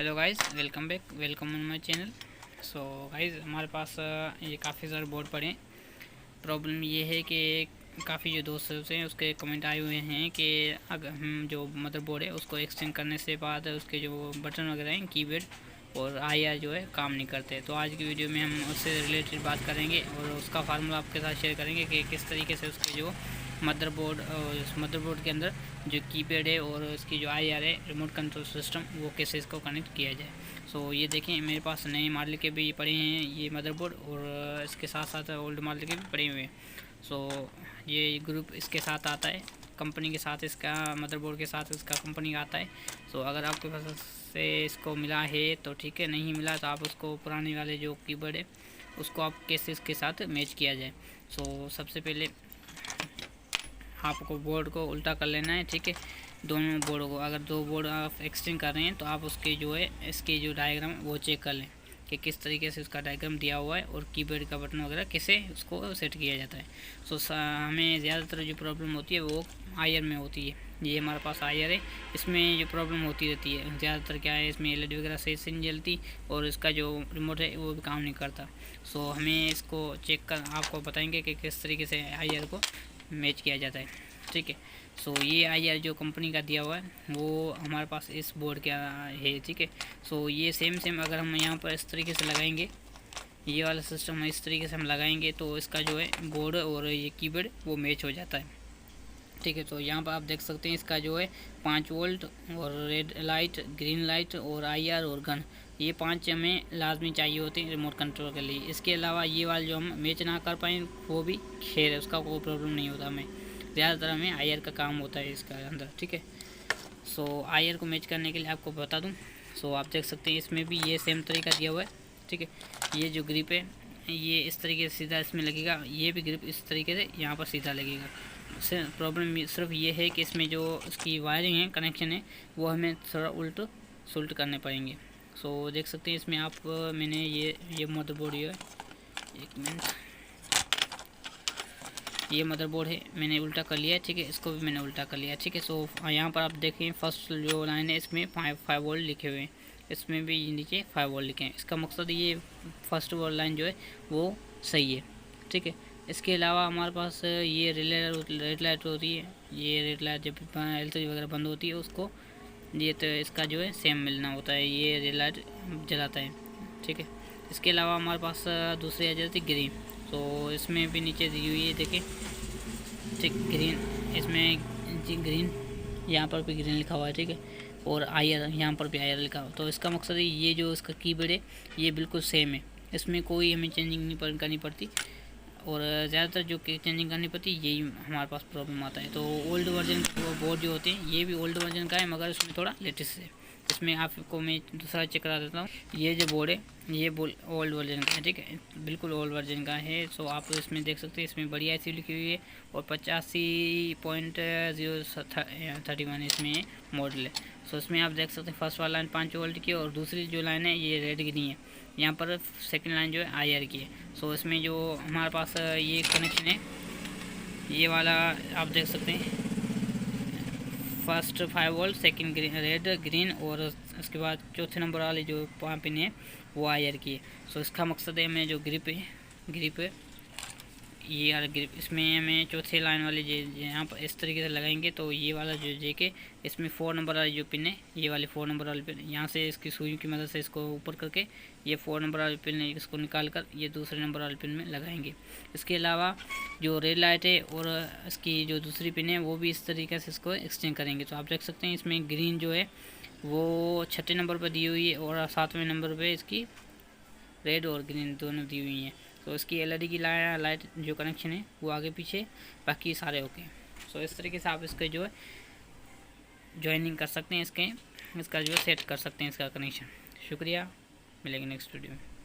Hello guys, welcome back, welcome on my channel. So guys, हमारे पास ये काफ़ी सारे बोर्ड पड़े हैं। प्रॉब्लम ये है कि काफ़ी जो दोस्त हैं उसके कमेंट आए हुए हैं कि अगर हम जो मदरबोर्ड है उसको एक्सचेंज करने से बाद उसके जो बटन वगैरह हैं, कीबोर्ड और आईआर जो है काम नहीं करते। तो आज की वीडियो में हम उससे रिलेटेड बात करेंगे और उसका फार्मूला आपके साथ शेयर करेंगे कि किस तरीके से उसके जो मदरबोर्ड और उस मदरबोर्ड के अंदर जो कीपैड है और उसकी जो आईआर है, रिमोट कंट्रोल सिस्टम, वो कैसे इसको कनेक्ट किया जाए। सो ये देखें, मेरे पास नए मॉडल के भी पड़े हैं ये मदरबोर्ड और इसके साथ साथ ओल्ड मॉडल के भी पड़े हुए हैं। सो ये ग्रुप इसके साथ आता है, कंपनी के साथ इसका, मदरबोर्ड के साथ इसका कंपनी का आता है। सो अगर आपके पास से इसको मिला है तो ठीक है, नहीं मिला तो आप उसको पुराने वाले जो कीबोर्ड है उसको आप कैसे इसके साथ मैच किया जाए। सो सबसे पहले आपको बोर्ड को उल्टा कर लेना है, ठीक है। दोनों बोर्ड को, अगर दो बोर्ड आप एक्सचेंज कर रहे हैं तो आप उसके जो है इसके जो डायग्राम वो चेक कर लें कि किस तरीके से उसका डायग्राम दिया हुआ है और कीबोर्ड का बटन वगैरह कैसे उसको सेट किया जाता है। सो हमें ज़्यादातर जो प्रॉब्लम होती है वो आईआर में होती है। ये हमारे पास आईआर है, इसमें जो प्रॉब्लम होती रहती है ज़्यादातर क्या है, इसमें एलईडी वगैरह सही से नहीं जलती और इसका जो रिमोट है वो भी काम नहीं करता। सो हमें इसको चेक कर आपको बताएंगे कि किस तरीके से आईआर को मैच किया जाता है, ठीक है। सो ये आईआर जो कंपनी का दिया हुआ है वो हमारे पास इस बोर्ड का है, ठीक है। सो ये सेम अगर हम यहाँ पर इस तरीके से लगाएंगे, ये वाला सिस्टम इस तरीके से हम लगाएंगे तो इसका जो है बोर्ड और ये कीबोर्ड वो मैच हो जाता है, ठीक है। तो यहाँ पर आप देख सकते हैं इसका जो है 5 वोल्ट और रेड लाइट, ग्रीन लाइट और आईआर और गन, ये 5 हमें लाजमी चाहिए होते हैं रिमोट कंट्रोल के लिए। इसके अलावा ये वाला जो हम मैच ना कर पाएँ वो भी खैर है, उसका कोई प्रॉब्लम नहीं होता हमें। ज़्यादातर हमें आईआर का काम होता है इसका अंदर, ठीक है। सो आईआर को मैच करने के लिए आपको बता दूँ, सो आप देख सकते हैं इसमें भी ये सेम तरीका दिया हुआ है, ठीक है। ये जो ग्रिप है ये इस तरीके से सीधा इसमें लगेगा, ये भी ग्रिप इस तरीके से यहाँ पर सीधा लगेगा। प्रॉब्लम सिर्फ ये है कि इसमें जो उसकी वायरिंग है, कनेक्शन है, वो हमें थोड़ा उल्ट सुलट करने पड़ेंगे। सो देख सकते हैं इसमें आप, मैंने ये मदरबोर्ड, ये एक मिनट, ये मदरबोर्ड है मैंने उल्टा कर लिया है, ठीक है। इसको भी मैंने उल्टा कर लिया है, ठीक है। सो यहाँ पर आप देखें फर्स्ट जो लाइन है इसमें 5 वोल्ट लिखे हुए हैं, इसमें भी नीचे 5 वोल्ट लिखे हैं। इसका मकसद ये फर्स्ट वोल्ट लाइन जो है वो सही है, ठीक है। इसके अलावा हमारे पास ये रेड लाइट होती है, ये रेड लाइट जब एलसीडी वगैरह बंद होती है उसको ये तो इसका जो है सेम मिलना होता है, ये रेड लाइट जलाता है, ठीक है। इसके अलावा हमारे पास दूसरी आ जाती है ग्रीन, तो इसमें भी नीचे दी हुई है, देखिए, ठीक, ग्रीन, इसमें जी ग्रीन, यहाँ पर भी ग्रीन लिखा हुआ है, ठीक है। और आईआर, यहाँ पर भी आईआर लिखा हुआ। तो इसका मकसद है ये जो इसका कीबोर्ड है ये बिल्कुल सेम है, इसमें कोई हमें चेंजिंग नहीं करनी पड़ती और ज़्यादातर जो चेंजिंग करनी पड़ती है यही हमारे पास प्रॉब्लम आता है। तो ओल्ड वर्जन बोर्ड जो होते हैं ये भी ओल्ड वर्जन का है, मगर इसमें थोड़ा लेटेस्ट है। इसमें आपको मैं दूसरा चेक करा देता हूँ, ये जो बोर्ड है ये ओल्ड वर्जन का है, ठीक है, बिल्कुल ओल्ड वर्जन का है। सो आप इसमें देख सकते हैं इसमें बढ़िया ऐसी लिखी हुई है और 85.031 इसमें मॉडल है। सो इसमें आप देख सकते हैं फर्स्ट वाला लाइन 5 वोल्ट की और दूसरी जो लाइन है ये रेड ग्रीन है, यहाँ पर सेकंड लाइन जो है आईआर की है। सो इसमें जो हमारे पास ये कनेक्शन है ये वाला आप देख सकते हैं, first 5 volt, second red green और उसके बाद चौथे नंबर वाली जो पिन है वो आईआर की है। सो इसका मकसद है हमें जो ग्रिप है ये वाला ग्रिप, इसमें हमें चौथे लाइन वाली यहाँ पर इस तरीके से लगाएंगे तो ये वाला जो जेके, इसमें 4 नंबर वाली जो पिन है ये वाली 4 नंबर वाली पिन, यहाँ से इसकी सुई की मदद से इसको ऊपर करके ये 4 नंबर वाली पिन है इसको निकाल कर ये दूसरे नंबर वाली पिन में लगाएंगे। इसके अलावा जो रेड लाइट है और इसकी जो दूसरी पिन है वो भी इस तरीके से इसको एक्सचेंज करेंगे। तो आप देख सकते हैं इसमें ग्रीन जो है वो 6ठे नंबर पर दी हुई है और 7वें नंबर पर इसकी रेड और ग्रीन दोनों दी हुई हैं। तो इसकी एलईडी की लाइट जो कनेक्शन है वो आगे पीछे, बाकी सारे ओके। सो इस तरीके से आप इसके जो है ज्वाइनिंग कर सकते हैं, इसका जो है सेट कर सकते हैं इसका कनेक्शन। शुक्रिया, मिलेंगे नेक्स्ट वीडियो में।